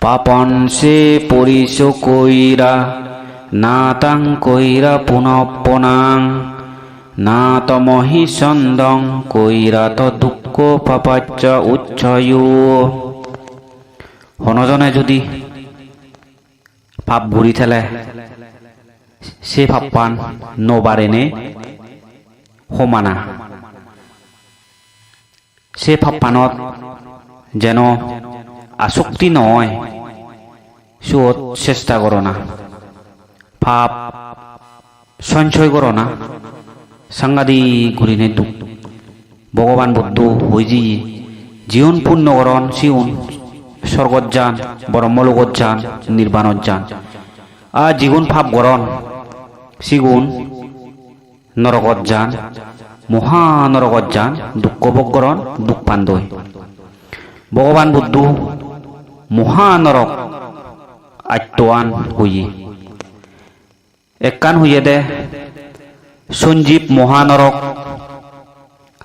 পাপন সে পরিশ কইরা না তাং কইরা পুনঃপনাং না তমহি সন্দং কইরা ত দুঃখ পাপাচ্চ উচ্চয়ু। হনজনে যদি পাপ ঘুরি থেলে সে পাপ্পান নবারেনে সমানা সে পাপ্পানত যেন আসক্তি নয় সুত চেষ্টা করো না, পাপ সঞ্চয় করো না, সাংঘাতিক ঘুরিনে দুঃখ ভগবান বুদ্ধ হইজি জীবন পূর্ণকরণ শিউন স্বর্গত যান ব্রহ্মলোকত যান নির্বাণত যান আর জীবন পাপ গরণ শিগুন নরকত যান মহানরকত যান দুঃখ ভোগ করণ দুঃখ পান্দই। ভগবান বুদ্ধ মহানরক আত্ময়ান হইয়ে এককান হইয়ে দে সঞ্জীব মহানরক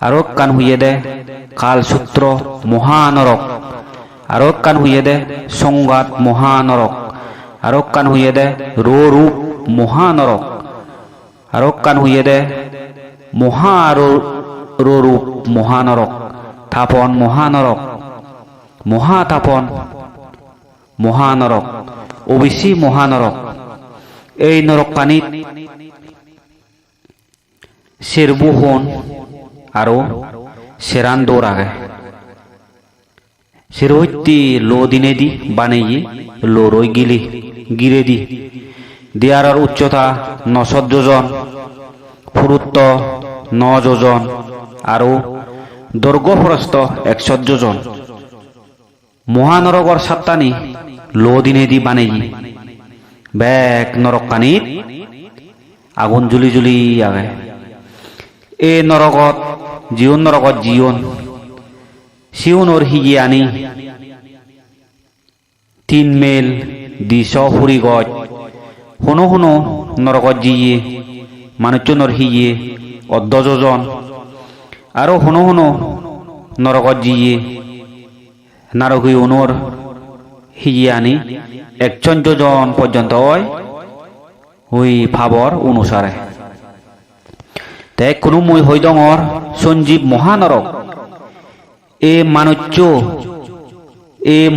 আর কান হইয়ে দে কালসূত্র মহানরক আর কান হইয়ে দে সংঘাত মহানরক আর কান হইয়ে দে রূপ মহানরক আর কান হইয়ে দে মহারূপ মহানরক থাপন মহানরক মহাতাপন মহানরক অবিসি মহানরক। এই নরকানিত শেরবু হন আরো সেরান দৌড় আগে সেরোহিতি লো দিনে দি বানাইয়ে লো রই গিলি গিরে দি দেয়ার উচ্চতা 900 যোজন পুরুত্ব 9 যোজন আরো দৈর্ঘ্য প্রস্থ 100 যোজন। মহানরকর সাত্তানি লো দিনে দি বানাইয়ে ব্যাক নরকানিত আগুন জুলি জুলি আগে। এ নরকত জীবন শিউনর হিগিয়ে আনি 3 মেল 200 ফুরি গজ হনো হনো নরকত জিয়ে মানুষজনের হিগিয়ে 10 যোজন আরো হনো হনো নরকত জিয়ে নারকী উনর হিগিয়ে আনি 100 যোজন পর্যন্ত হয় ওই ভাবর অনুসারে। তাই কোনো মই হইদঙর সঞ্জীব মহানরক এ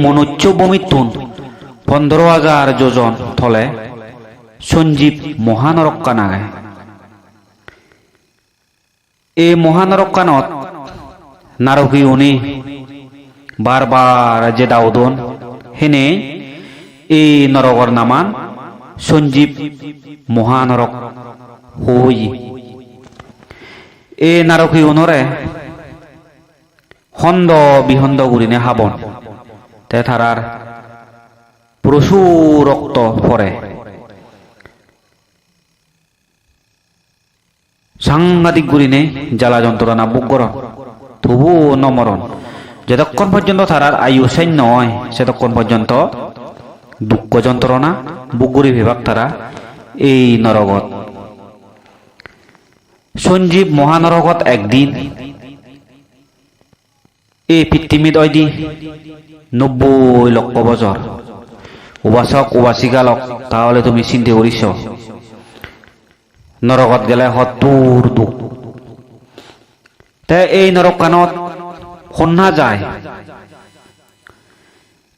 মনুষ্য বমিতুন 15,000 যোজন থলে সঞ্জীব মহানরক কানাগে। এ মহানরক কানত নারকী উনি বারবার যে দাউদন হেনে এই নরকর নামান সঞ্জীব মহানরক হই। এ নারকী উনরে হন্দ বিহন্দ গুরিনে হাবন তে থারার প্রচুর রক্ত পরে সাংঘাতিক গুরিনে জ্বালা যন্ত্রণা বুক করন তবু নমরণ। যতক্ষণ পর্যন্ত থারার আয়ু সাইন নয় সেতক্ষণ পর্যন্ত দুঃখ যন্ত্রণা বুকগুড়ি বিভাগ তারা এই নরগত। সঞ্জীব মহানরকত একদিন এই পৃথিবীত অয়দি 90 লক্ষ বছর উবাসক উবাসিকালক তাহলে তুমি চিন্তা করিস নরকত গেলে হতুর দুঃখ। তাই এই নরকানত সন্না যায়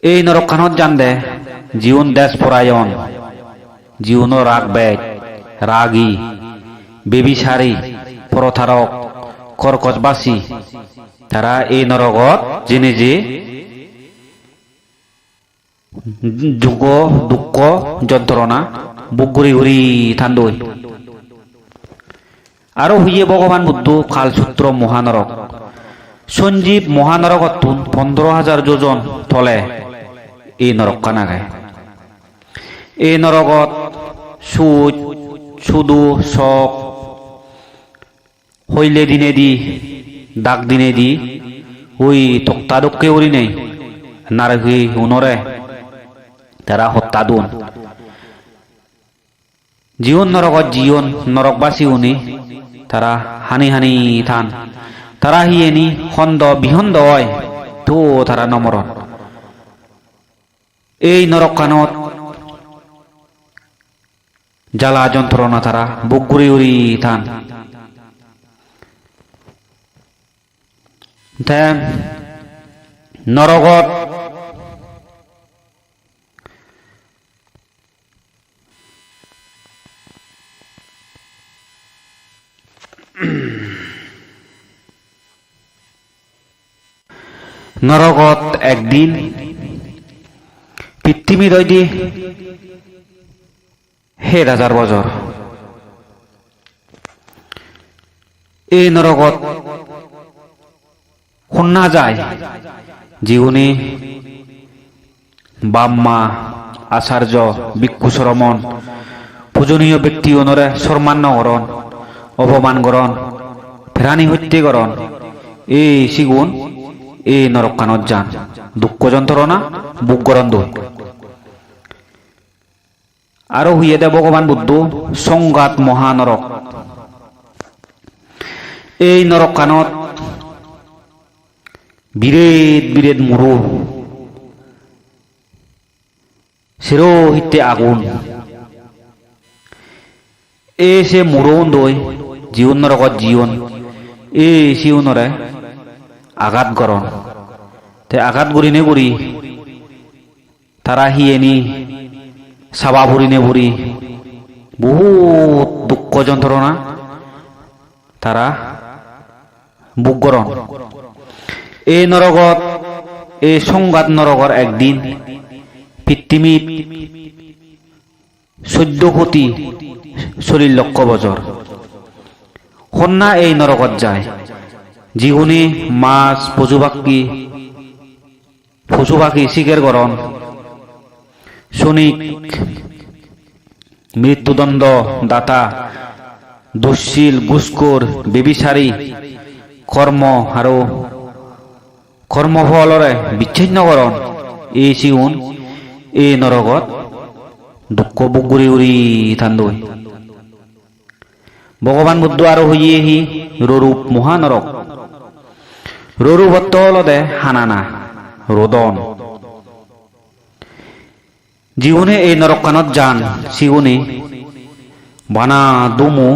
এই নরকানত জান দে জীবন দেশ পরায়ণ জীবন রাগ বেদ রাগী বেবিচারী পরথারক কর্কটবাসী তারা এই নরকত জেনে যে যুগ দুঃখ যন্ত্রণা বুক ঘুরি ঘুরি থান্দই। আরো হইয়ে ভগবান বুদ্ধ কালসূত্র মহানরক সঞ্জীব মহানরকত 15,000 যোজন থলে এই নরক কানাগে। এই নরকত সুদ সুদু শখ হইলে দিনে দি দাগ দিনে দি ওই তক্তা দক্ষে উড়ি নেই নারকী উনরে তারা হত্যা দুন। জীবন নরকত জীবন নরকবাসী উনি তারা হানি হানি থান তারা হিয়েনি হন্দ বিহন্দ হয় তো তারা নমরণ। এই নরকখানত জ্বালা যন্ত্রণা তারা বুক গুড়ি উড়ি থান। নরকত নরকত একদিন পৃথিবী দৈদি 1000 বছর এই নরকত শুনা যায় জীবনী বাম্মা আচার্য ভিক্ষু শ্রমণ পূজনীয় ব্যক্তি অনরে সম্মান করণ অপমান করণ ফেরানি হত্যা করণ এই সিগুণ এই নরকখানত যান দুঃখ যন্ত্রণা বুক গরণ দই। আরো হইয়ে দে ভগবান বুদ্ধ সংঘাত মহানরক। এই নরকখানত বিরেত বিরেত মুরু সেরো হিতে আগুন এ সে মুরন দই জীবন নরকত জীবন এই শিউনরে আঘাত গরণ তে আঘাত গরিনে গরি তারা হিয়েনি সাবা ভরিনে ভরি বহুত দুঃখ যন্ত্রণা তারা বুক গরণ। এই নরকত এই সংঘাত নরকর একদিন পৃথিবীত 14 কোটি 40 লক্ষ বছর কন্যা এই নরকত যায় জীবনে মাছ পশু পাখি শিকার করণ শনিক মৃত্যুদণ্ড দাতা দুশ্শীল ঘুষখোর বেবিচারী কর্ম আৰু কর্মফলরে বিচ্ছিন্নকরণ এই সিউন এই নরকত দুঃখ বুক গুড়ি উড়ি থান্দই। ভগবান বুদ্ধ আরো হইয়েহি রূপ মহানরক রূপ অর্থ হলদে হানানা রোদন জীবনে এই নরকখানত যান সিগুনি বানা দুমু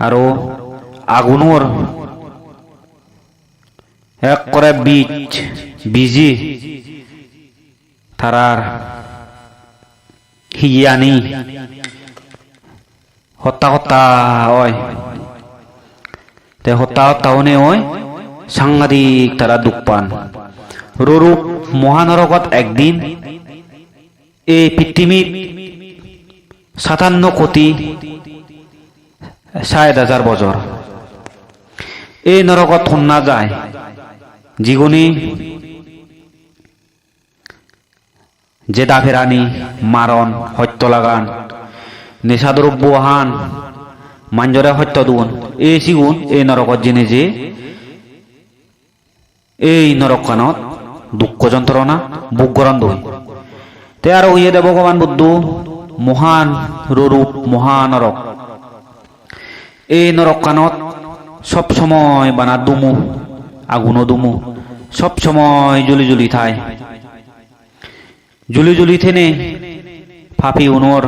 আৰু আগুনৰ এক করে বিজি তারার হিয়ানি হত্যা হয় তে হত্যা হনে হয় সাংঘাতিক তারা দুঃখ পান। রূপ মহানরকত একদিন এই পৃথিবীর 57 কোটি 60,000 বছর এই নরকত শুনা যায় জীবনী জেদা ফেরানি মারণ হত্য লাগান নেশাদ্রব্য হান মাঞ্জরে হত্য দুন এই সিগুণ এই নরকত জেনে যে এই নরকখানত দুঃখ যন্ত্রণা বুক গরণ দই। তে আর হইয়ে দে ভগবান বুদ্ধ মহান রূপ মহানরক এই নরকখানত সব সময় বানা দুমু আগুনো দুমু সব সময় জুলি জুলি থায় জুলি জুলি থেনে ফাপি উনর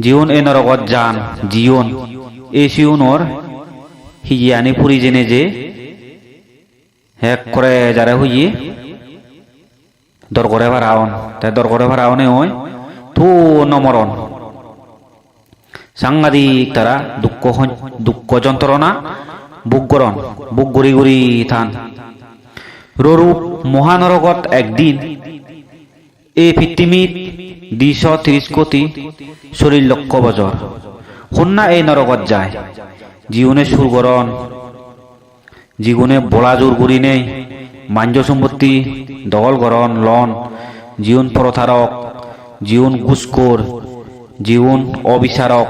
জীবন এ নরকত যান জীবন এ শিউনর হিয়ানি পুরি জেনে যে এক করে যারা হইয়ে দরগরে ভাড়াওন তাই দরগরে ভাড়াওনে হয় তো নমরণ সাংঘাতিক তারা দুঃখ যন্ত্রণা বুক গরণ বুক গুড়ি গুড়ি থান। রূপ মহানরকত একদিন এই পৃথিবীত 230 কোটি 40 লক্ষ বছর কন্যা এই নরকত যায় জীবনে সুরগরণ জীবনে বলা জোর করি নেই মাঞ্জ সম্পত্তি দখল গরণ লন জীবন প্রথারক জীবন ঘুষখোর জীবন অবিচারক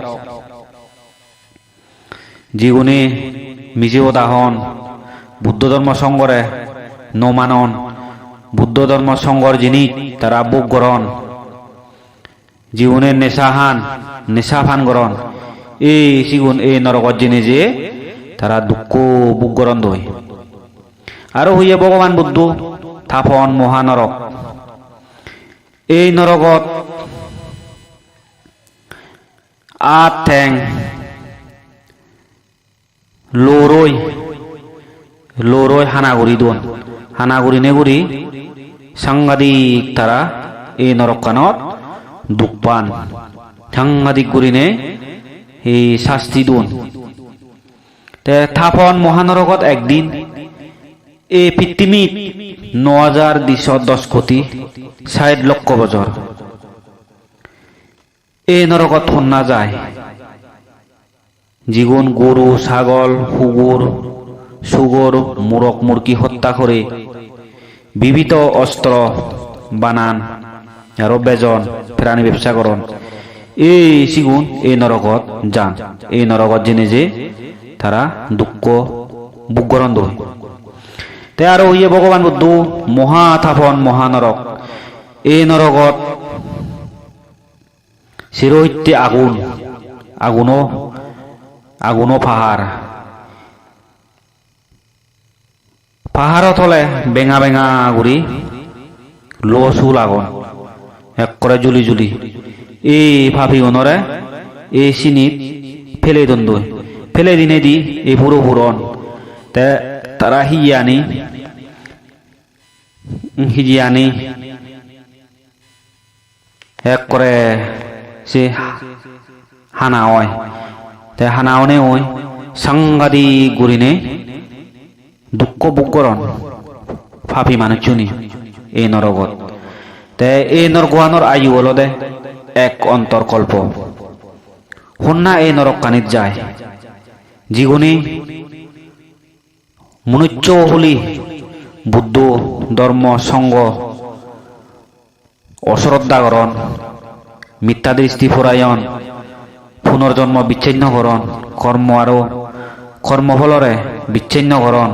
জীবনে মিজিও দাহন বুদ্ধ ধর্ম সংগরে নমানন বুদ্ধ ধর্ম সংগর জিনিস তারা বুক গরণ জীবনের নেশা ফান গরণ এই সিগুণ এই নরকত জেনে যে তারা দুঃখ বুক গরণ দই। আরো হইয়ে ভগবান বুদ্ধ থাপন মহানরক এই নরকত আট ঠেং লরই হানাগুড়ি দোন হানাগুড়ি নেগুড়ি সাংঘাতিক তারা এই নরকানত দুঃখ পান সাংঘাতিক গুড়িনে এই শাস্তি দোন তে থাপন মহানরকত একদিন এই পৃথিবীত ৯,২১০ কোটি ৬০ লক্ষ বছর এই নরকত শুনা যায় যিগুণ গরু ছাগল সুগর মুরক মুরগি হত্যা করে বিবিধ অস্ত্র বানান আর বেজন প্রাণী ব্যবসা করন এই সিগুণ এই নরকত যান এই নরকত জেনে যে তারা দুঃখ বুকগরণ দই তে আরো হইয়ে ভগবান বুদ্ধ মহাথাপন মহানরক এই নরকত শিরোহিত্যে আগুনো পাহাড়ত হলে বেঙা বেঙা গুড়ি লো চুল আগুন এক করে জুলি এই ভাবি ওনরে এই চিনিত ফেলে দন্দই ফেলে দিনে দি এই পুরো পুরন তে তারা হিজিয়ানি এক করে সে হানা হয় তে হানাওনে ওই সাংঘাতিক গুড়িনে দুঃখ বুকরণ ফাফি মানুষজনী এই নরগত তে এই নরগুয়ানোর আয়ু হলো দে এক অন্তর্কল্প হন্যা এই নরক কানিত যায় যিগুনি মনুষ্য হলি বুদ্ধ ধর্ম সঙ্গ অশ্রদ্ধাকরণ মিথ্যা দৃষ্টি ফুরায়ন পুনর্জন্ম বিচ্ছিন্নকরণ কর্ম আৰু কর্মফলরে বিচ্ছিন্নকরণ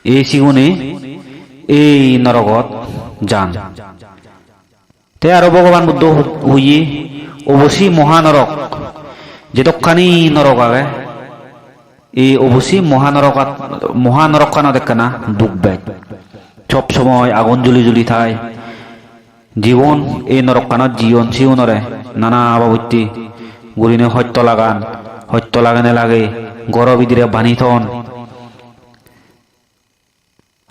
এই সিগুনি এই নরকত যান তে আরো ভগবান বুদ্ধ হইয়ে অবশ্যই মহানরক যেতখানি নরক আগে এই অবশ্যই মহানরক কানা দেখা না দুঃখ বেগ সব সময় আগুন জুলি থাই জীবন এই নরক কানত জীবনরে নানা বাবত্যি গুলিনে সত্য লাগানে লাগে গরবিদিরে বানি থন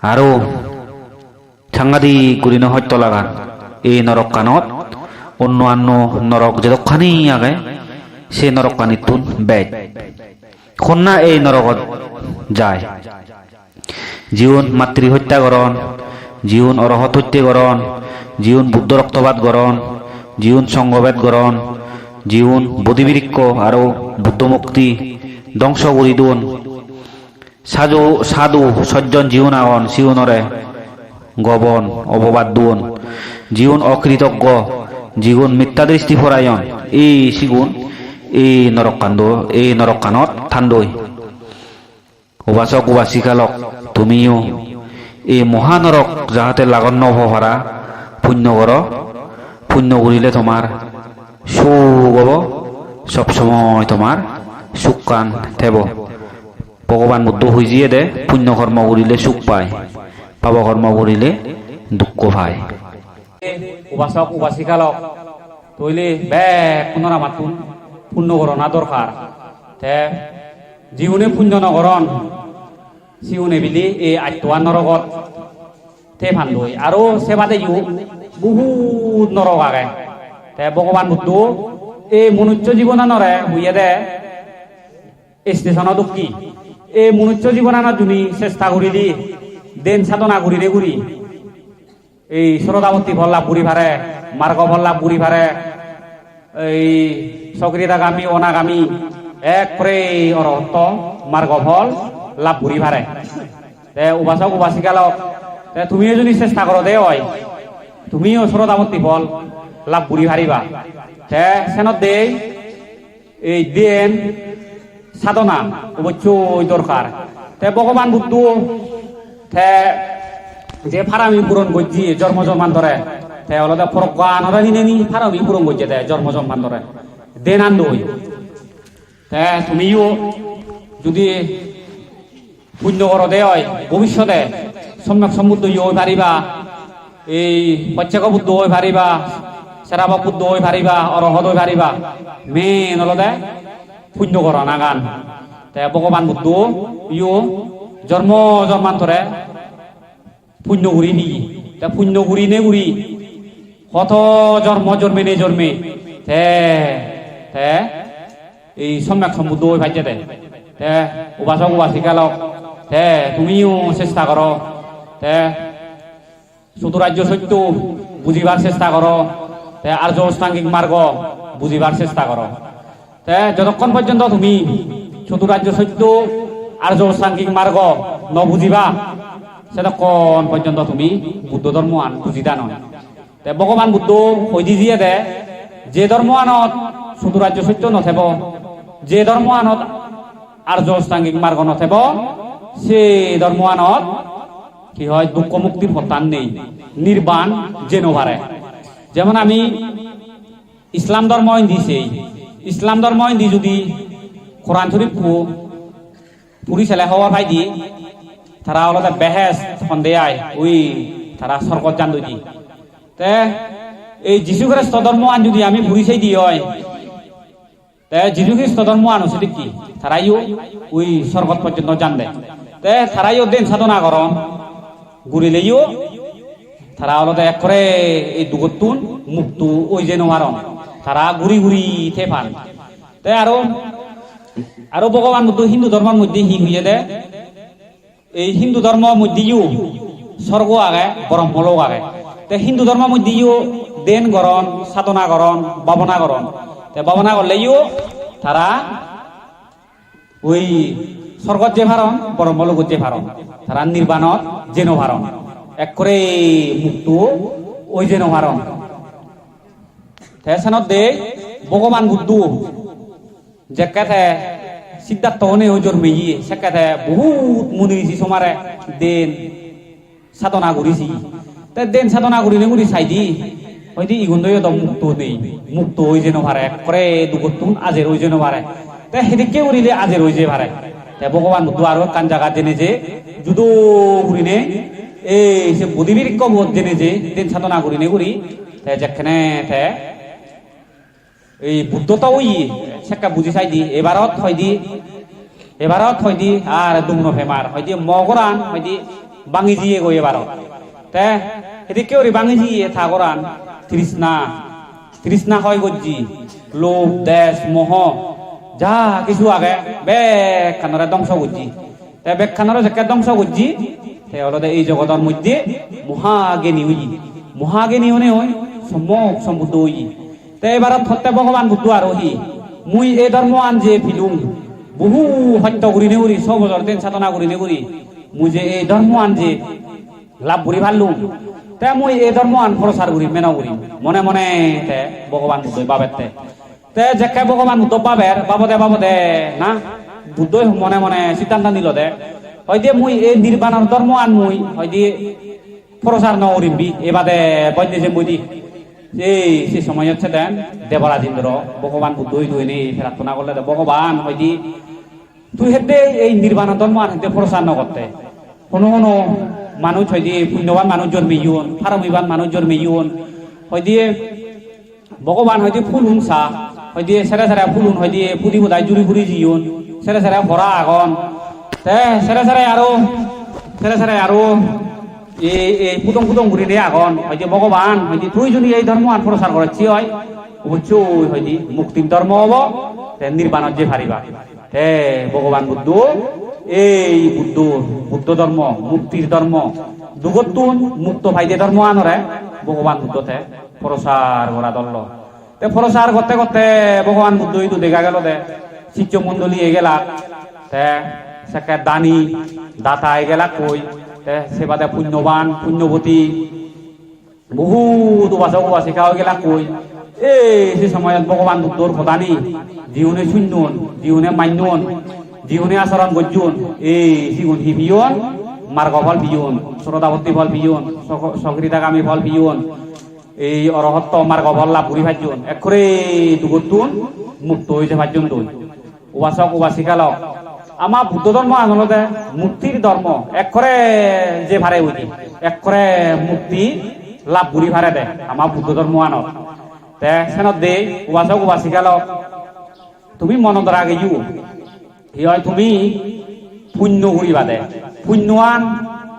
আৰু সাংঘাতিক গুলিনে সত্য লাগান এই নরক কানত অন্য নরক যেতখানি আগে সে নরক কানিতুন বেদ কন্যা এই নরকত যায় জীবন মাতৃ হত্যাকরণ জীবন অরহত হত্যাকরণ জীবন বুদ্ধ রক্তপাত করণ জীবন সংঘভেদ করণ জীবন বোধিবৃক্ষ আৰু বুদ্ধ মুক্তি ধ্বংস কৰি দোন সাধু সজ্জন জীবন আগন জীবনরে গবন অপবাদ দোন জীবন অকৃতজ্ঞ জীবন মিথ্যা দৃষ্টি ফরায়ন এই সিগুণ এই নরক কানত ঠাণ্ডই উপাসক উপাসিকালক তুমিও এই মহানরক যাহাতে লাগন্য হব পারা পুণ্য করিলে তোমার সুখ হব সবসময় তোমার সুখ কান থেব ভগবান বুদ্ধ হইজিয়ে দে পুণ্য কর্ম করিলে সুখ পায় পাপ কর্ম করিলে দুঃখ পায় উপাসক উপাসিকালক তৈলে পুনরা মাতুন পুণ্য করণ দরকার তে জীবনে পুণ্য নকরণ জীবনে বিলি এই আত্মান নরকত তে ফান্দই আৰু সেবাদে বহুত নরক আগে তে ভগবান বুদ্ধ এই মনুষ্য জীবনানরে হইয়ে দে স্টেশনত দুঃখী এই মনুষ্য জীবনানত তুমি চেষ্টা করিলি দেন সাধনা ঘুরি এই শ্রদ্ধাবতী ফল লাভ ঘুরি ভারে মার্গ ফল লাভ ঘুরি ভারে এই সক্রিয়তাগামী অনাগামী এক করে অরহত মার্গ ফল লাভ ঘুরি ভারে উপাসক উপাসিকালক তুমিও যদি চেষ্টা করো দে হয় তুমিও শ্রদ্ধাবতী ফল লাভ ঘুরি ভারিবা সেনত দে এই দেন সাধনা অবশ্যই দরকার ভগবান বুদ্ধ যে ফারামি পূরণ করছি জন্মজন্মান ধরে অলদে প্রজ্ঞান নিনে ফারামি পূরণ করছে জন্মজন্মান ধরে দেন আন্দোই তুমিও যদি পুণ্য কর দে হয় ভবিষ্যতে সম্যক সমৃদ্ধ হয়ে পারিবা এই প্রত্যেক বুদ্ধ হয়ে পারিবা সেরাবা বুদ্ধ হয়ে পারিবা অরহত হয়ে পারিবা মেন হলদে পুণ্য করা নাগান তে ভগবান বুদ্ধ ইও জন্ম জন্মান্তরে পুণ্য ঘুরি নি তে পুণ্য ঘুরি নে ঘুরি কত জন্ম জন্মে নে জন্মে তে তে এই সম্যক সম্বুদ্ধ হয়ে ভাইছে তে উপাসক উপাসিকালক তে তুমিও চেষ্টা করো তে চতুরাজ্য সত্য বুঝিবার চেষ্টা করো তে আর্য অষ্টাঙ্গিক মার্গ বুঝিবার চেষ্টা করো তে যতক্ষণ পর্যন্ত তুমি চতুরাজ্য সত্য আর্য অষ্টাঙ্গিক মার্গ ন বুঝিবা সেতক্ষণ পর্যন্ত তুমি বুদ্ধ ধর্ম আন বুঝিতা নয় তে ভগবান বুদ্ধ কইদি দিয়ে দে যে ধর্ম আনত চতুরাজ্য সত্য নথেব যে ধর্ম আনত আর্য অষ্টাঙ্গিক মার্গ নথেব সে ধর্ম আনত কি হয় দুঃখ মুক্তির পথান নেই নির্বাণ যেন পারে যেমন আমি ইসলাম ধর্ম দিছে ইসলাম ধর্ম দি যদি কোরআন শরীফ পুরি ছেলে হওয়া ভাই দি তারা অলতে বেহেস সন্দেহায় ওই তারা সরকত জান দি তে এই যীশু খ্রিস্ট ধর্ম আন যদি আমি পুরি সেই দি হয় তে যীশু খ্রিস্ট ধর্ম আনো সেটি কি তারাইও ওই সরকত পর্যন্ত জান দেয় তে তারাইও দেন সাধনা করন ঘুরিলেও তারা অলতে এক করে এই দুগতুন মুক্ত ওই যে নোয়ারন তারা ঘুরি ঘুরি থে পান তাই আরো ভগবান বুদ্ধ হিন্দু ধর্মের মধ্যে হি হইয়ে দে এই হিন্দু ধর্মের মধ্যেও স্বর্গ আগে ব্রহ্মলোক আগে তে হিন্দু ধর্মের মধ্যেও দেন গরণ সাধনা গরণ ভাবনা গরণ তে ভাবনা করলেও তারা ওই স্বর্গত যে ভারণ ব্রহ্মলোকত যে ভারণ তারা নির্বাণত যেন ভারণ এক করে মুক্ত ওই যেন ভারণ তেসানত দে ভগবান বুদ্ধ যে কাথে সিদ্ধার্থ হনে ওই জন্মেই সে কাথে বহুত মুনি ঋষি সমারে দেন সাধনা করেছি তাই দেন সাধনা করি নেগুড়ি চাই দি হয়তো ইগুন্দই তো মুক্ত নেই মুক্ত ওই যেন ভারে এক করে দুগতুন আজের ওই যেন ভারে তাই সেদিকে উড়িলে আজের ওই যে ভারে তাই ভগবান বুদ্ধ আরো কান জায়গা জেনে যে যুদো ঘুরিনে এই সে বুদ্ধিবীরিক বোধ জেনে যে দেন সাধনা করি নেগুড়ি তাই যেখানে এই বুদ্ধতা ওই সেকা বুঝি চাই দি এবারত হয় দি আর দুমন ফেমার হয় দি মগরান হয় দি বাঙি জিয়ে গো এবারত তে এদিকে ওরে বাঙি জিয়ে থাগরান তৃষ্ণা হয় গজ্জি লোভ দেশ মোহ যা কিছু আগে বেগ খানরে ধ্বংস করছি তে বেগ খানরে যেকে ধ্বংস করছি তে হলদে এই জগতের মধ্যে মহাজ্ঞানী হনে হয় সম্যক সম্বুদ্ধ হই তে এবার থতে ভগবান বুদ্ধ আর হি মুই এই ধর্ম আন যে ফিলুম বহু সত্য করি নেগুরি সব বছর দিন সাধনা করি নেগুরি মুই যে এই ধর্ম আন যে লাভ করি ভাললুম তে মুই এই ধর্ম আন প্রচার করি মেনা করি মনে মনে তে ভগবান বুদ্ধ বাবেতে তে যেকে ভগবান বুদ্ধ বাবদে না বুদ্ধ মনে মনে সিদ্ধান্ত নিল দে হয়তো মুই এই নির্বাণর ধর্ম আন মুই হয়তো প্রচার নকরিমবি এবাদে বৈদ্য যে মুই দি এই সে সময় হচ্ছে দেন দেবরাজেন্দ্র ভগবান বুদ্ধ দুই নেই প্রার্থনা করলে ভগবান হয়তো তুই হেতে এই নির্বাণ ধর্ম আন হেতে প্রচার নকরতে কোনো মানুষ হয়তো পুণ্যবান মানুষ জন্মে ইউন ফারমিবান মানুষ জন্মে ইউন হয়তো ভগবান হয়তো ফুল উনসা হয়তো সেরা সেরা ফুলুন হয়তো পুদি বোধায় জুড়ি ফুরি জিউন সেরা সেরা ভরা আগন তে সেরা সেরা আরো এই পুতং ঘুরি দিয়ে আগন হয়তো ভগবান হয়তো তুই যদি এই ধর্ম আন প্রচার করছি হয় অবশ্যই হয়তো মুক্তির ধর্ম হব নির্বাণত যে পারিবা তে ভগবান বুদ্ধ এই বুদ্ধ ধর্ম মুক্তির ধর্ম দুগতুন মুক্ত ভাইদে ধর্ম আনরে ভগবান বুদ্ধতে প্রচার করা ধরল তে প্রচার করতে করতে ভগবান বুদ্ধ তো দেখা গেল দে শিষ্য মন্ডলী এগেলা তে সেকে দানী দাতা এগেলা কই সে বাদে পুণ্যবান পুণ্যবতী বহুত উপাসক উপাসিকা হয়ে গেলা কই এই সে সময়ত ভগবান বুদ্ধর প্রধানী জীবনে শূন্যন জীবনে মান্যন জীবনে আচরণ গজ্জুন এই জীবন হিবিয়ন মার্গফল বিয়ন শ্রদ্ধাবর্তী ফল বিয়ন সকৃতাগামী ফল বিয়ন এই অরহত্ত মার্গফল লাভ করি ভাজ্যন একরে দুগতুন মুক্ত হয়েছে ভাজ্যন দুই উপাসক উপাসিকালক আমার বুদ্ধ ধর্ম আনলতে মুক্তির ধর্ম একরে যে ভারে উঠি একরে মুক্তি লাভ বুড়ি ভাড়ে দে আমার বুদ্ধ ধর্ম আনত তে সেনত দে উবাসক উবাসিকালক তুমি মনত রাগে ইউ কি হয় তুমি পুণ্য করিবা দে পুণ্যৱান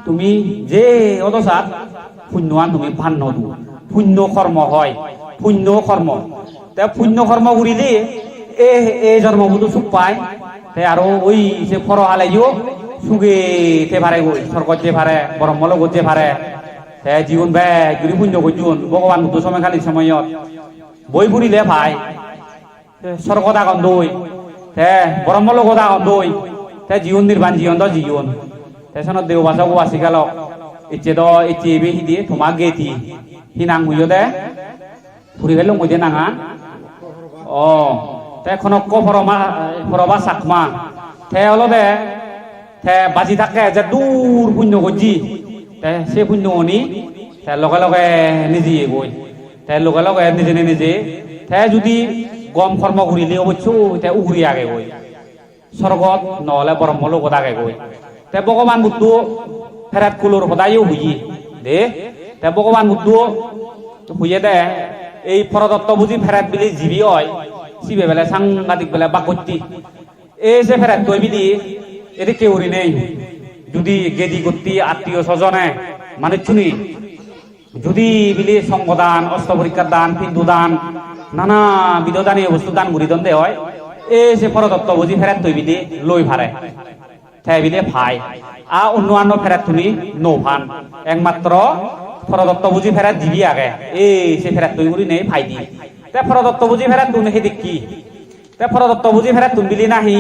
তুমি যে অদসাত পুণ্যৱান তুমি ভান নদু পুণ্য কর্ম হয় পুণ্য কর্ম তে পুণ্য কর্ম করিলে এই জন্মবুধ সুখ পায় তে আর ওই যে ফর হালাইও সুগে তে ভারে গই স্বর্গত যে ভারে ব্রহ্মলোক যে ভারে তে জীবন বে যদি পুণ্য করছুন ভগবান বুদ্ধ সময়কালী সময়ত বই ফুরিলে ভাই স্বর্গত আগন দই তে ব্রহ্মলোকত আগন দই তে জীবন নির্বাণ জীবন দ জীবন তে সনত দেওবাসক উবাসিকালক ইচ্ছে দ ইচ্ছে এবে হিদি তোমাক গেতি হিনাং মুইও দে ফুরি ফেলো মধ্যে নাঙা ও তে খনক ফরবা চাকমা তে হলো দে তে বাজি থাকে যে দূর পুণ্য করছি তে সে পুণ্য অনি তে লগে লগে নিজে গই তে লগে লগে নিজে নিজে তে যদি গম কর্ম করিলে অবশ্য তে উগুরি আগে গই স্বর্গত নহলে ব্রহ্মলোকত আগে গই তে ভগবান বুদ্ধ ফেরাত কুলোর সদায়ও হুই দে তে ভগবান বুদ্ধ হুইয়ে দে এই পরদত্ত বুঝি ফেরাত বিলি জীবি হয় সিবে বেলা সাংঘাতিক বেলা বাকতি এই যে ফেরাত তৈ বিলি এটি কেউরি নেই যদি গেদি করতি আত্মীয় স্বজনে মানে চুনি যদি বিলি সঙ্গদান অষ্টপরীক্ষার দান পিণ্ডু দান নানা বিধদানী বস্তু দান ঘুরি দন্দে হয় এই যে পরদত্ত বুঝি ফেরাত তৈ বিলি লই ভারে তাই বিলে ভাই অন্যান্য ফেরাত তুমি নৌ ভান একমাত্র ফরদত্ত বুঝি ফেরাত দিবি আগে এই সে ফেরাত তৈ করি নেই ভাই দি তে ফরদত্ত বুঝি ফেরাত তুমি সেই কি তে ফরদত্ত বুঝি ফেরাত তুমি বিলি নাহি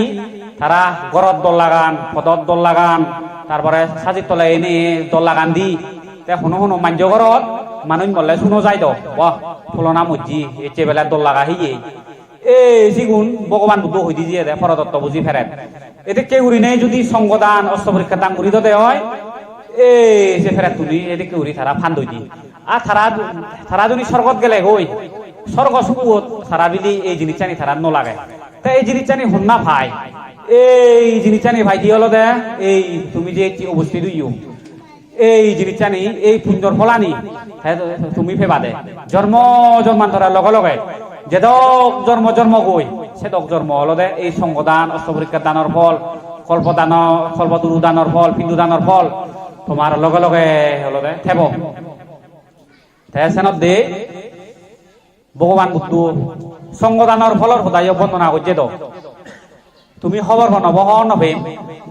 তারা গরত দল লাগান পদত দল লাগান তারপরে সাজির তলে এনে দল লাগান দি তে শুনো শুনো মাঞ্জ ঘরত মানুষ বললে শুনো যাই দ বাহ ফুলনা মজ্জি এচে বেলা দল লাগা হিয়ে এই জিগুণ ভগবান বুদ্ধ হই দি দিয়ে দে ফরদত্ত বুঝি ফেরাত এতে কেউরি নেই যদি সঙ্গদান অষ্টপরীক্ষা দান করি দে হয় এই যে ফেরাত তুলি এতে কেউরি তারা ফান দই দি আর তারা যদি স্বর্গত গেলে হই স্বর্গ সুপুত সারা বিলি এই জিনিস চানি তারা নলাগে তা এই জিনিস চানি হুন্না ভাই এই জিনিস চানি ভাই কি হলো দে এই তুমি যে অবস্থিত ইউ এই জিনিস চানি এই পুণ্যর ফলানি তুমি ফেবা দে জন্ম জন্মান্তরের লগে লগে যেদক জন্ম জন্ম গই সেদক জন্ম হলো দে এই সঙ্গদান অষ্টপরীক্ষা দানের ফল কল্পতরু দানের ফল পিণ্ডু দানের ফল তোমার লগে লগে হলো দে থেব সেনত দে ভগবান বুদ্ধ সঙ্গদানের ফলর সদায় বর্ণনা করছে তো তুমি খবর নবে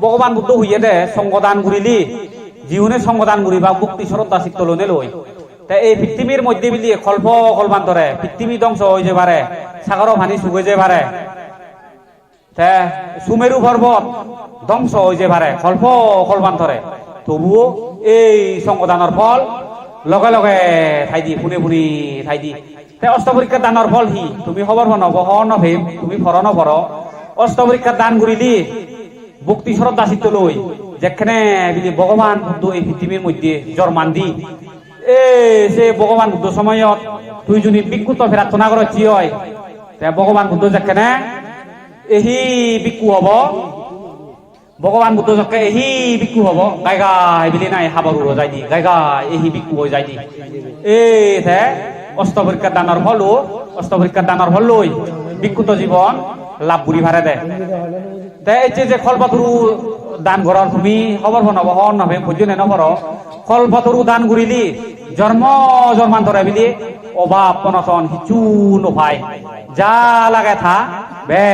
ভগবান বুদ্ধ হইয়ে দে সঙ্গদান করিলি জীবনে সঙ্গদান করিবা মুক্তি শ্রদ্ধা চিত্ত লনে লই তা এই পৃথিবীর মধ্যে বিলিয়ে কল্প কল্পান্তরে পৃথিবী ধ্বংস হয়ে যে পারে সাগর ভানি শুকে যে পারে তা সুমেরু পর্বত ধ্বংস হয়ে যে পারে কল্প কল্পান্তরে তবুও এই সঙ্গদানের ফল লগে লগে ঠাই দি ফুনে ফুনি ঠাই দি অষ্টপরীক্ষা দানের ফল হি তুমি খবর নভে তুমি ফর নভর অষ্টপরীক্ষা দান করিলি ভক্তি শ্রদ্ধা চিত্ত লই যেখানে বিলি ভগবান বুদ্ধ এই পৃথিবীর মধ্যে জন্মান দি সে ভগবান বুদ্ধ সময়ত তুই যদি বিক্ষুত প্রার্থনা করছি হয় ভগবান বুদ্ধ যেখানে এহি বিক্ষু হব ভগবান বুদ্ধ যকে এহি বিক্ষু হব গাই গাই বিলি নাই হাবর উড়ো যাই দি গাই গাই এহি বিক্ষু হয়ে যাই দি এই অষ্টপরীক্ষা দানের ফল অষ্টপরীক্ষা দানের ফল লই বিক্ষুত জীবন লাভ বুড়ি ভাড়ে দে যে কল্পতরু দান করার তুমি খবর নবে বুঝলে নবর কল্পতরু দান করিলি জন্ম জন্মান্তরে বিলি অভাব পনতন কিছু নভাই যা লাগে থা বে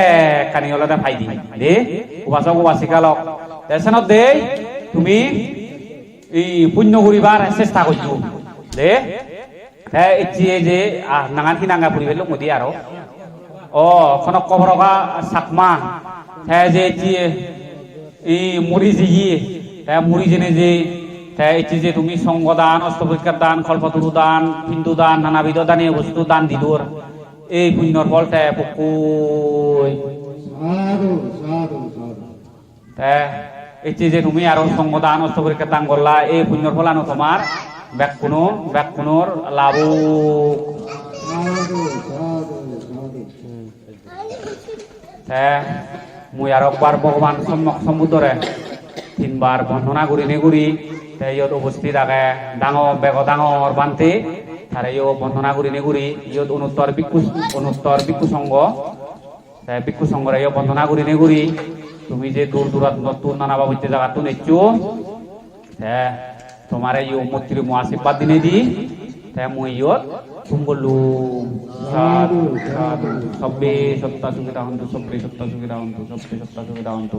কানি হলে দে ফাই দি দে উবাসক উবাসিকালক দেশনত দে তুমি এই পুণ্য করিবার চেষ্টা করছো দে যে নাঙান কি নাঙ্গা ফুরি ফেললো মদি আরো খনক কবরকা চাকমা যে এই মুড়ি জিগি মুড়ি জেনে যে তুমি সঙ্গদান অষ্টপরীক্ষার দান কল্পতরু দান হিন্দু দান নানাবিধ দানীয় বস্তু দান দিদুর এই পুণ্যর ফল পুকুই যে তুমি আরো সঙ্গদান অষ্টপরীক্ষার দান করলা এই পুণ্যর ফল আনো তোমার ব্যাকুনোর লাভ মুই আর একবার ভগবান সম্মুখ সমুদ্রে তিনবার বন্ধনা করি তে ইয়ত উপস্থিত আগে ডাঙৰ বেগ ডাঙৰ বান্তি তাৰে ইয় বন্দনা কৰি নেগুৰি ইয়ত অনুত্তৰ ভিক্ষু সংঘ ভিক্ষু সংঘৰে ইয় বন্দনা কৰি নেগুৰি তুমি যে দূর দূরান্ত নতুন নানা বাবুতে জায়গা তো নেচো হ্যাঁ তোমার এই মূর্তির মো আশীর্বাদ দিনে দি হ্যাঁ মই ইয়ত তুমি বললু সাধু সাধু সব্বে সত্তা সুবিধা হন্তু সব্বে সত্তা সুবিধা হন্তু সব্বে সত্তা সুবিধা হন্তু